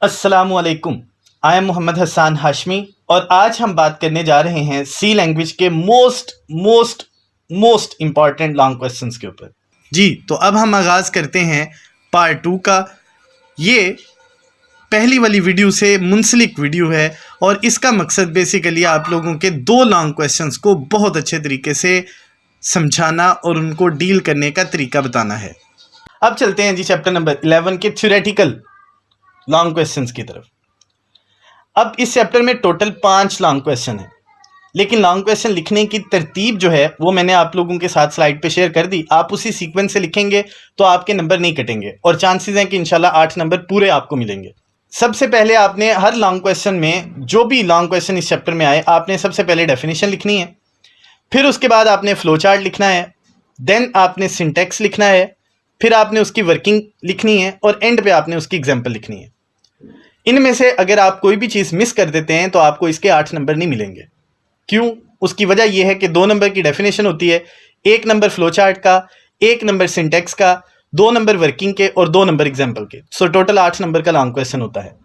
अस्सलामुअलैकुम। I am Mohammad Hasan Hashmi और आज हम बात करने जा रहे हैं सी लैंग्वेज के most most most important long questions के ऊपर। जी, तो अब हम आगाज़ करते हैं पार्ट 2 का। ये पहली वाली वीडियो से मुंसलिक वीडियो है और इसका मकसद बेसिकली आप लोगों के दो लॉन्ग क्वेश्चंस को बहुत अच्छे तरीके से समझाना और उनको डील करने का तरीका बताना है। अब चलते हैं जी चैप्टर नंबर 11 के थ्योरेटिकल लॉन्ग क्वेश्चंस की तरफ। अब इस चैप्टर में टोटल 5 लॉन्ग क्वेश्चन हैं, लेकिन लॉन्ग क्वेश्चन लिखने की तरतीब जो है वो मैंने आप लोगों के साथ स्लाइड पे शेयर कर दी। आप उसी सीक्वेंस से लिखेंगे तो आपके नंबर नहीं कटेंगे और चांसेस हैं कि इंशाल्लाह 8 नंबर पूरे आपको मिलेंगे। सबसे पहले आपने हर लॉन्ग क्वेश्चन में, जो भी लॉन्ग क्वेश्चन इस चैप्टर में आए, आपने सबसे पहले डेफिनेशन लिखनी है, फिर उसके बाद आपने फ्लो चार्ट लिखना है, देन आपने सिंटेक्स लिखना है, फिर आपने उसकी वर्किंग लिखनी है और एंड पे आपने उसकी एग्जाम्पल लिखनी है। इनमें से अगर आप कोई भी चीज़ मिस कर देते हैं तो आपको इसके 8 नंबर नहीं मिलेंगे। क्यों? उसकी वजह यह है कि 2 नंबर की डेफिनेशन होती है, 1 नंबर फ्लो चार्ट का, 1 नंबर सिंटेक्स का, 2 नंबर वर्किंग के और 2 नंबर एग्जाम्पल के। सो टोटल 8 नंबर का लॉन्ग क्वेश्चन होता है।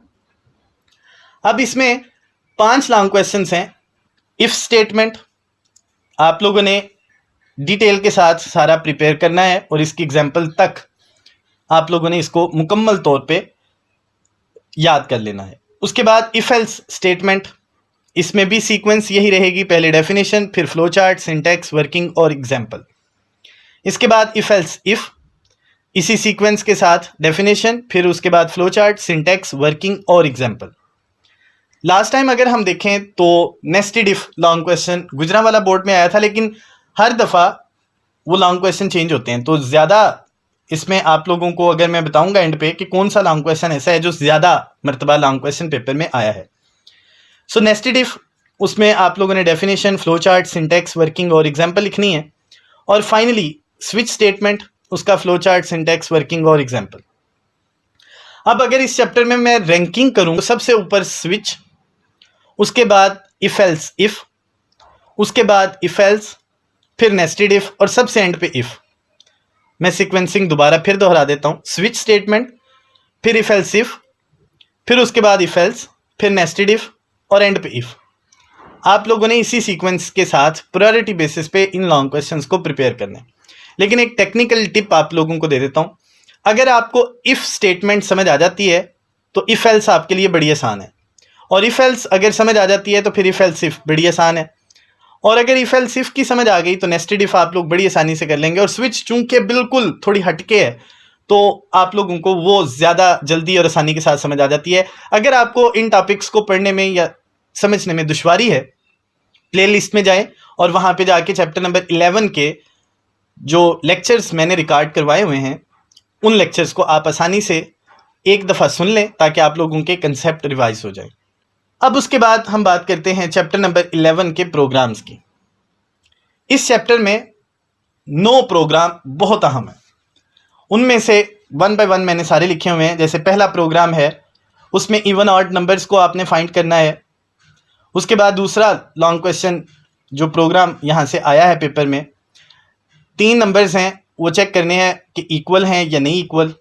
अब इसमें 5 लॉन्ग क्वेश्चन हैं। इफ स्टेटमेंट आप लोगों ने डिटेल के साथ सारा प्रिपेयर करना है और इसकी एग्जाम्पल तक आप लोगों ने इसको मुकम्मल तौर पे याद कर लेना है। उसके बाद इफ एल्स स्टेटमेंट, इसमें भी सीक्वेंस यही रहेगी, पहले डेफिनेशन, फिर फ्लो चार्ट, सिंटेक्स, वर्किंग और एग्जाम्पल। इसके बाद इफ एल्स इफ, इसी सीक्वेंस के साथ डेफिनेशन, फिर उसके बाद फ्लो चार्ट, सिंटेक्स, वर्किंग और एग्जाम्पल। लास्ट टाइम अगर हम देखें तो nested if long question Gujranwala board में आया था, लेकिन हर दफ़ा वो लॉन्ग क्वेश्चन चेंज होते हैं। तो ज़्यादा इसमें आप लोगों को अगर मैं बताऊंगा एंड पे कि कौन सा लॉन्ग क्वेश्चन ऐसा है जो ज़्यादा मरतबा लॉन्ग क्वेश्चन पेपर में आया है। सो नेस्टेड इफ, उसमें आप लोगों ने definition, flow chart, syntax, working और एग्जाम्पल लिखनी है। और फाइनली स्विच स्टेटमेंट, उसका फ्लो चार्ट, सिंटेक्स, वर्किंग और एग्जाम्पल। अब अगर इस चैप्टर में मैं रैंकिंग करूँ तो सबसे ऊपर स्विच, उसके बाद इफ एल्स इफ, उसके बाद इफ एल्स, फिर नेस्टेड इफ और सबसे एंड पे इफ। मैं सीक्वेंसिंग दोबारा फिर दोहरा देता हूँ, स्विच स्टेटमेंट, फिर इफ एल्स इफ, फिर उसके बाद इफ एल्स, फिर नेस्टेड इफ और एंड पे इफ। आप लोगों ने इसी सीक्वेंस के साथ प्रायोरिटी बेसिस पे इन लॉन्ग क्वेश्चंस को प्रिपेयर करना है। लेकिन एक टेक्निकल टिप आप लोगों को दे देता हूँ, अगर आपको इफ स्टेटमेंट समझ आ जाती है तो इफ एल्स आपके लिए बड़ी आसान है, और इफ एल्स अगर समझ आ जाती है तो फिर इफ एल्स इफ बड़ी आसान है, और अगर इफ एल्स इफ की समझ आ गई तो नेस्टेड इफ आप लोग बड़ी आसानी से कर लेंगे। और स्विच चूंकि बिल्कुल थोड़ी हटके है तो आप लोगों को वो ज़्यादा जल्दी और आसानी के साथ समझ आ जाती है। अगर आपको इन टॉपिक्स को पढ़ने में या समझने में दुश्वारी है, प्लेलिस्ट में जाएं और वहाँ पे जाके चैप्टर नंबर 11 के जो लेक्चर्स मैंने रिकॉर्ड करवाए हुए हैं उन लेक्चर्स को आप आसानी से एक दफ़ा सुन लें ताकि आप लोगों के कंसेप्ट रिवाइज हो जाए। अब उसके बाद हम बात करते हैं चैप्टर नंबर 11 के प्रोग्राम्स की। इस चैप्टर में 9 प्रोग्राम बहुत अहम है। उनमें से 1 बाय 1 मैंने सारे लिखे हुए हैं। जैसे पहला प्रोग्राम है, उसमें इवन ऑड नंबर्स को आपने फाइंड करना है। उसके बाद दूसरा लॉन्ग क्वेश्चन जो प्रोग्राम यहाँ से आया है पेपर में, 3 नंबर्स हैं, वो चेक करने हैं कि इक्वल हैं या नहीं इक्वल।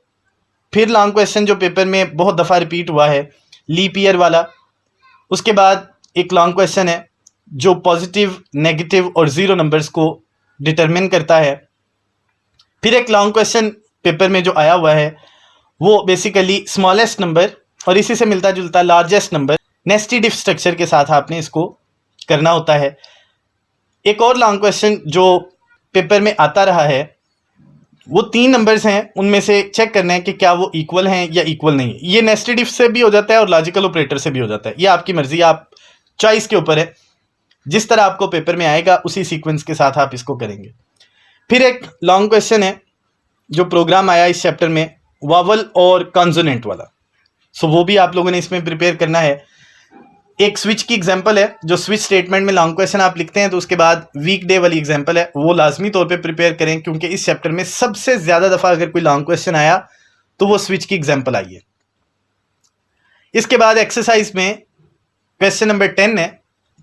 फिर लॉन्ग क्वेश्चन जो पेपर में बहुत दफ़ा रिपीट हुआ है, लीप ईयर वाला। उसके बाद एक लॉन्ग क्वेश्चन है जो पॉजिटिव, नेगेटिव और ज़ीरो नंबर्स को डिटरमिन करता है। फिर एक लॉन्ग क्वेश्चन पेपर में जो आया हुआ है वो बेसिकली स्मॉलेस्ट नंबर और इसी से मिलता जुलता largest number, nested if structure के साथ आपने इसको करना होता है। एक और लॉन्ग क्वेश्चन जो पेपर में आता रहा है वो 3 नंबर्स हैं, उनमें से चेक करना है कि क्या वो इक्वल हैं या इक्वल नहीं है। ये नेस्टेड इफ से भी हो जाता है और लॉजिकल ऑपरेटर से भी हो जाता है। ये आपकी मर्जी, आप चॉइस के ऊपर है। जिस तरह आपको पेपर में आएगा उसी सीक्वेंस के साथ आप इसको करेंगे। फिर एक लॉन्ग क्वेश्चन है जो प्रोग्राम आया इस चैप्टर में, वावल और कॉन्सोनेंट वाला। सो वो भी आप लोगों ने इसमें प्रिपेयर करना है। एक स्विच की एग्जांपल है, जो स्विच स्टेटमेंट में लॉन्ग क्वेश्चन आप लिखते हैं तो उसके बाद वीक डे वाली एग्जांपल है, वो लाजमी तौर पे प्रिपेयर करें, क्योंकि इस चैप्टर में सबसे ज़्यादा दफ़ा अगर कोई लॉन्ग क्वेश्चन आया तो वो स्विच की एग्जांपल आई है। इसके बाद एक्सरसाइज में क्वेश्चन नंबर 10 है,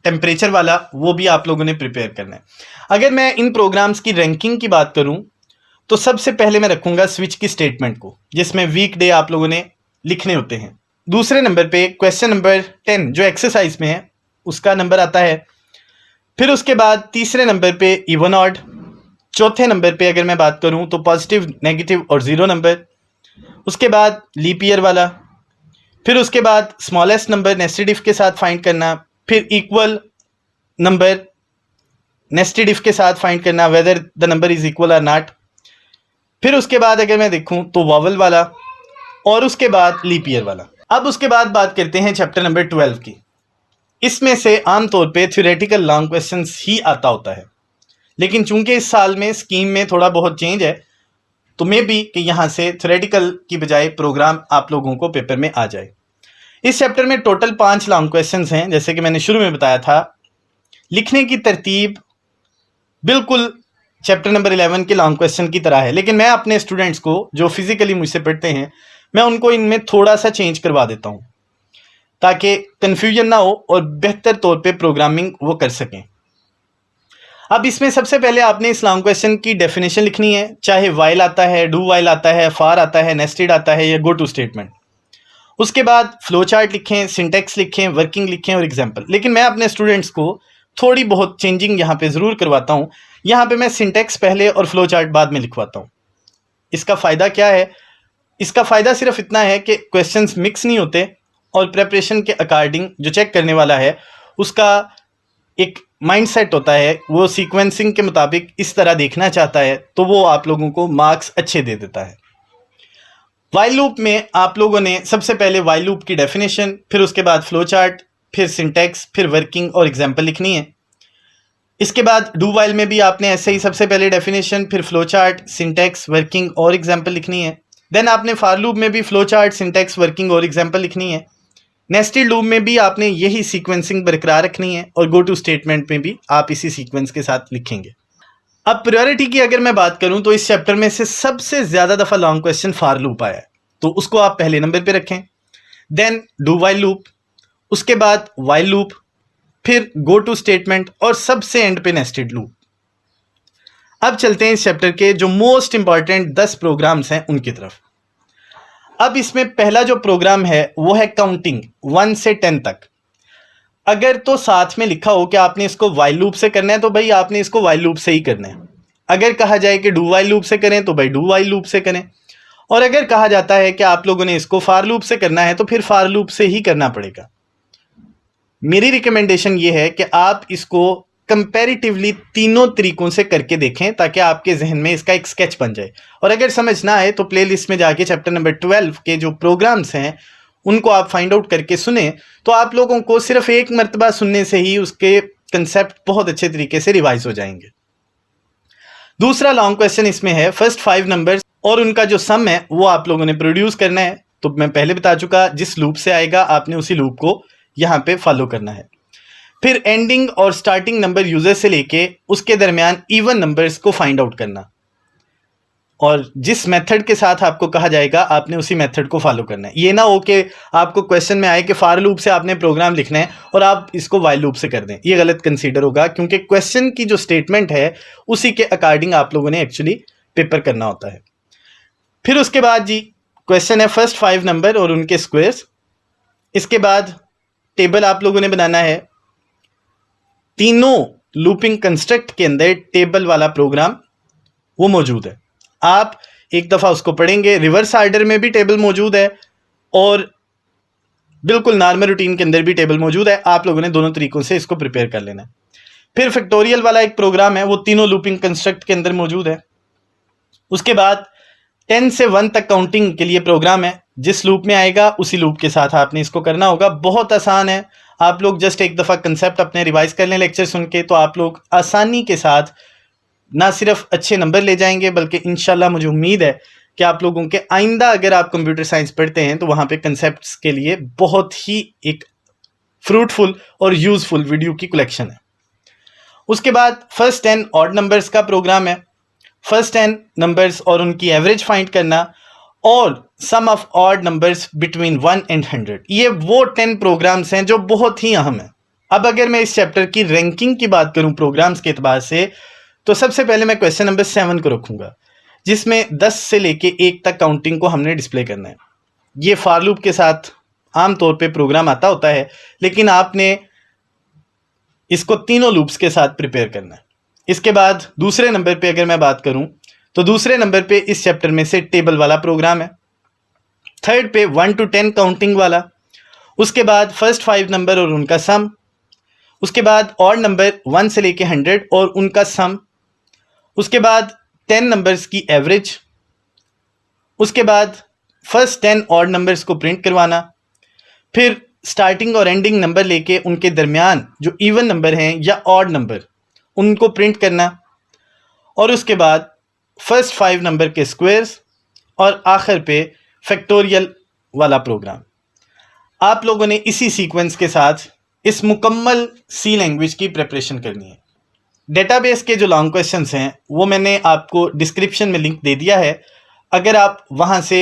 टेम्परेचर वाला, वो भी आप लोगों ने प्रिपेयर करना है। अगर मैं इन प्रोग्राम्स की रैंकिंग की बात करूँ तो सबसे पहले मैं रखूँगा स्विच की स्टेटमेंट को, जिसमें वीक डे आप लोगों ने लिखने होते हैं। दूसरे नंबर पे क्वेश्चन नंबर 10 जो एक्सरसाइज में है उसका नंबर आता है। फिर उसके बाद तीसरे नंबर पे इवन ऑड। चौथे नंबर पे अगर मैं बात करूं तो पॉजिटिव, नेगेटिव और जीरो नंबर। उसके बाद लीप ईयर वाला। फिर उसके बाद स्मॉलेस्ट नंबर नेस्टेड इफ के साथ फाइंड करना। फिर इक्वल नंबर नेस्टेड इफ के साथ फाइंड करना, whether the number is equal और नॉट। फिर उसके बाद अगर मैं देखूं तो वॉवल वाला और उसके बाद लीप ईयर वाला। अब उसके बाद बात करते हैं चैप्टर नंबर 12 की। इसमें से आमतौर पे थ्योरेटिकल लॉन्ग क्वेश्चंस ही आता होता है, लेकिन चूंकि इस साल में स्कीम में थोड़ा बहुत चेंज है तो मे बी कि यहाँ से थ्योरेटिकल की बजाय प्रोग्राम आप लोगों को पेपर में आ जाए। इस चैप्टर में टोटल 5 लॉन्ग क्वेश्चंस हैं। जैसे कि मैंने शुरू में बताया था, लिखने की तरतीब बिल्कुल चैप्टर नंबर 11 के लॉन्ग क्वेश्चन की तरह है, लेकिन मैं अपने स्टूडेंट्स को जो फिजिकली मुझसे पढ़ते हैं मैं उनको इनमें थोड़ा सा चेंज करवा देता हूँ ताकि कन्फ्यूजन ना हो और बेहतर तौर पे प्रोग्रामिंग वो कर सकें। अब इसमें सबसे पहले आपने इस लॉन्ग क्वेश्चन की डेफिनेशन लिखनी है, चाहे वाइल आता है, डू वाइल आता है, फार आता है, नेस्टेड आता है या गो टू स्टेटमेंट। उसके बाद फ्लो चार्ट लिखें, सिंटेक्स लिखें, वर्किंग लिखें और एग्जाम्पल। लेकिन मैं अपने स्टूडेंट्स को थोड़ी बहुत चेंजिंग यहाँ पे ज़रूर करवाता हूँ। यहाँ पे मैं सिंटेक्स पहले और फ्लो चार्ट बाद में लिखवाता हूँ। इसका फ़ायदा क्या है? इसका फ़ायदा सिर्फ इतना है कि क्वेश्चंस मिक्स नहीं होते और प्रेपरेशन के अकॉर्डिंग जो चेक करने वाला है उसका एक माइंडसेट होता है, वो सीक्वेंसिंग के मुताबिक इस तरह देखना चाहता है, तो वो आप लोगों को मार्क्स अच्छे दे देता है। वाइल लूप में आप लोगों ने सबसे पहले वाइल लूप की डेफिनेशन, फिर उसके बाद फ्लो चार्ट, फिर सिंटेक्स, फिर वर्किंग और एग्जाम्पल लिखनी है। इसके बाद डू वाइल में भी आपने ऐसे ही सबसे पहले डेफिनेशन, फिर फ्लो चार्ट, सिंटेक्स, वर्किंग और एग्जाम्पल लिखनी है। देन आपने फार लूप में भी फ्लो चार्ट, सिंटेक्स, वर्किंग और एग्जाम्पल लिखनी है। नेस्टेड लूप में भी आपने यही सीक्वेंसिंग बरकरार रखनी है और गो टू स्टेटमेंट में भी आप इसी सीक्वेंस के साथ लिखेंगे। अब प्रायोरिटी की अगर मैं बात करूं तो इस चैप्टर में से सबसे ज़्यादा दफ़ा लॉन्ग क्वेश्चन फार लूप आया है, तो उसको आप पहले नंबर पे रखें। देन डू वाइल लूप, उसके बाद वाइल लूप, फिर गो टू स्टेटमेंट और सबसे एंड पे नेस्टेड लूप। अब चलते हैं इस चैप्टर के जो मोस्ट इंपॉर्टेंट 10 प्रोग्राम्स हैं उनकी तरफ। अब इसमें पहला जो प्रोग्राम है वो है काउंटिंग 1 से 10 तक। अगर तो साथ में लिखा हो कि आपने इसको वाइल लूप से करना है तो भाई आपने इसको वाइल लूप से ही करना है। अगर कहा जाए कि डू वाइल लूप से करें तो भाई डू वाइल लूप से करें, और अगर कहा जाता है कि आप लोगों ने इसको फार लूप से करना है तो फिर फार लूप से ही करना पड़ेगा। मेरी रिकमेंडेशन ये है कि आप इसको कंपैरेटिवली तीनों तरीकों से करके देखें ताकि आपके जहन में इसका एक स्केच बन जाए। और अगर समझ ना आए तो प्लेलिस्ट में जाके चैप्टर नंबर 12 के जो प्रोग्राम्स हैं उनको आप फाइंड आउट करके सुने, तो आप लोगों को सिर्फ एक मरतबा सुनने से ही उसके कंसेप्ट बहुत अच्छे तरीके से रिवाइज हो जाएंगे। दूसरा लॉन्ग क्वेश्चन इसमें है फर्स्ट 5 नंबर्स और उनका जो सम है वो आप लोगों ने प्रोड्यूस करना है। तो मैं पहले बता चुका, जिस लूप से आएगा आपने उसी लूप को यहाँ पे फॉलो करना है। फिर एंडिंग और स्टार्टिंग नंबर यूजर से लेके उसके दरमियान इवन नंबर्स को फाइंड आउट करना, और जिस मेथड के साथ आपको कहा जाएगा आपने उसी मेथड को फॉलो करना है। ये ना हो कि आपको क्वेश्चन में आए कि फार लूप से आपने प्रोग्राम लिखना है और आप इसको वाइल लूप से कर दें, ये गलत कंसीडर होगा, क्योंकि क्वेश्चन की जो स्टेटमेंट है उसी के अकॉर्डिंग आप लोगों ने एक्चुअली पेपर करना होता है। फिर उसके बाद जी क्वेश्चन है फर्स्ट 5 नंबर और उनके स्क्वायर्स। इसके बाद टेबल आप लोगों ने बनाना है। तीनों लूपिंग कंस्ट्रक्ट के अंदर टेबल वाला प्रोग्राम वो मौजूद है। आप एक दफ़ा उसको पढ़ेंगे, रिवर्स आर्डर में भी टेबल मौजूद है और बिल्कुल नॉर्मल रूटीन के अंदर भी टेबल मौजूद है। आप लोगों ने दोनों तरीकों से इसको प्रिपेयर कर लेना है। फिर फैक्टोरियल वाला एक प्रोग्राम है, वो तीनों लूपिंग कंस्ट्रक्ट के अंदर मौजूद है। उसके बाद 10 से 1 तक काउंटिंग के लिए प्रोग्राम है, जिस लूप में आएगा उसी लूप के साथ आपने इसको करना होगा। बहुत आसान है, आप लोग जस्ट एक दफ़ा कंसेप्ट अपने रिवाइज कर लें लेक्चर सुन के, तो आप लोग आसानी के साथ ना सिर्फ अच्छे नंबर ले जाएंगे बल्कि इंशाल्लाह मुझे उम्मीद है कि आप लोगों के आइंदा अगर आप कंप्यूटर साइंस पढ़ते हैं तो वहाँ पे कंसेप्ट्स के लिए बहुत ही एक फ्रूटफुल और यूज़फुल वीडियो की कलेक्शन है। उसके बाद फर्स्ट 10 ऑड नंबर्स का प्रोग्राम है। फर्स्ट 10 नंबर्स और उनकी एवरेज फाइंड करना और sum of odd numbers between 1 and 100। ये वो 10 प्रोग्राम्स हैं जो बहुत ही अहम है। अब अगर मैं इस चैप्टर की रैंकिंग की बात करूं प्रोग्राम्स के एतबार से, तो सबसे पहले मैं क्वेश्चन नंबर 7 को रखूंगा, जिसमें 10 से लेके 1 तक काउंटिंग को हमने डिस्प्ले करना है। ये फार लूप के साथ आम तौर पे प्रोग्राम आता होता है, लेकिन आपने इसको तीनों लूप्स के साथ प्रिपेयर करना है। इसके बाद दूसरे नंबर पे अगर मैं बात करूं तो दूसरे नंबर पे इस चैप्टर में से टेबल वाला प्रोग्राम है। थर्ड पे 1 to 10 काउंटिंग वाला। उसके बाद फर्स्ट 5 नंबर और उनका सम। उसके बाद ऑड नंबर 1 से लेके 100 और उनका सम। उसके बाद 10 नंबर्स की एवरेज। उसके बाद फर्स्ट 10 ऑड नंबर्स को प्रिंट करवाना। फिर स्टार्टिंग और एंडिंग नंबर लेके उनके दरमियान जो इवन नंबर हैं या ऑड नंबर उनको प्रिंट करना। और उसके बाद फर्स्ट 5 नंबर के स्क्वायर्स और आखिर पे फैक्टोरियल वाला प्रोग्राम। आप लोगों ने इसी सीक्वेंस के साथ इस मुकम्मल सी लैंग्वेज की प्रिपरेशन करनी है। डेटाबेस के जो लॉन्ग क्वेश्चंस हैं वो मैंने आपको डिस्क्रिप्शन में लिंक दे दिया है। अगर आप वहाँ से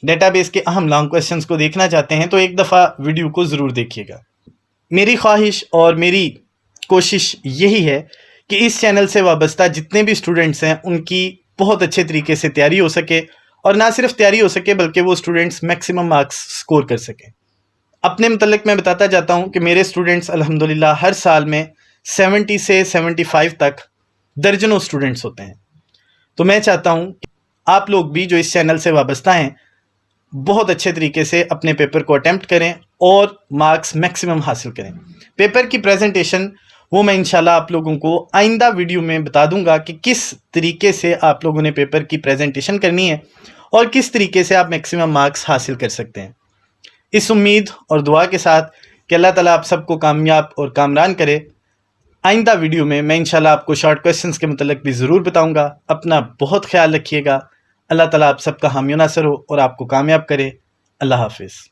डेटाबेस के अहम लॉन्ग क्वेश्चंस को देखना चाहते हैं तो एक दफ़ा वीडियो को ज़रूर देखिएगा। मेरी ख्वाहिश और मेरी कोशिश यही है कि इस चैनल से वाबस्ता जितने भी स्टूडेंट्स हैं उनकी बहुत अच्छे तरीके से तैयारी हो सके, और ना सिर्फ तैयारी हो सके बल्कि वो स्टूडेंट्स मैक्सिमम मार्क्स स्कोर कर सकें। अपने मतलब मैं बताता जाता हूँ कि मेरे स्टूडेंट्स अल्हम्दुलिल्लाह हर साल में 70 से 75 तक दर्जनों स्टूडेंट्स होते हैं। तो मैं चाहता हूँ कि आप लोग भी जो इस चैनल से वाबस्ता हैं बहुत अच्छे तरीके से अपने पेपर को अटेम्प्ट करें और मार्क्स मैक्सिमम हासिल करें। पेपर की प्रेजेंटेशन वो मैं इंशाल्लाह आप लोगों को आइंदा वीडियो में बता दूंगा कि किस तरीके से आप लोगों ने पेपर की प्रेजेंटेशन करनी है और किस तरीके से आप मैक्सिमम मार्क्स हासिल कर सकते हैं। इस उम्मीद और दुआ के साथ कि अल्लाह ताला आप सबको कामयाब और कामरान करे, आइंदा वीडियो में मैं इंशाल्लाह आपको शॉर्ट क्वेश्चंस के मतलब भी ज़रूर बताऊंगा। अपना बहुत ख्याल रखिएगा। अल्लाह ताला आप सबका हामी नासर हो और आपको कामयाब करे। अल्लाह हाफिज़।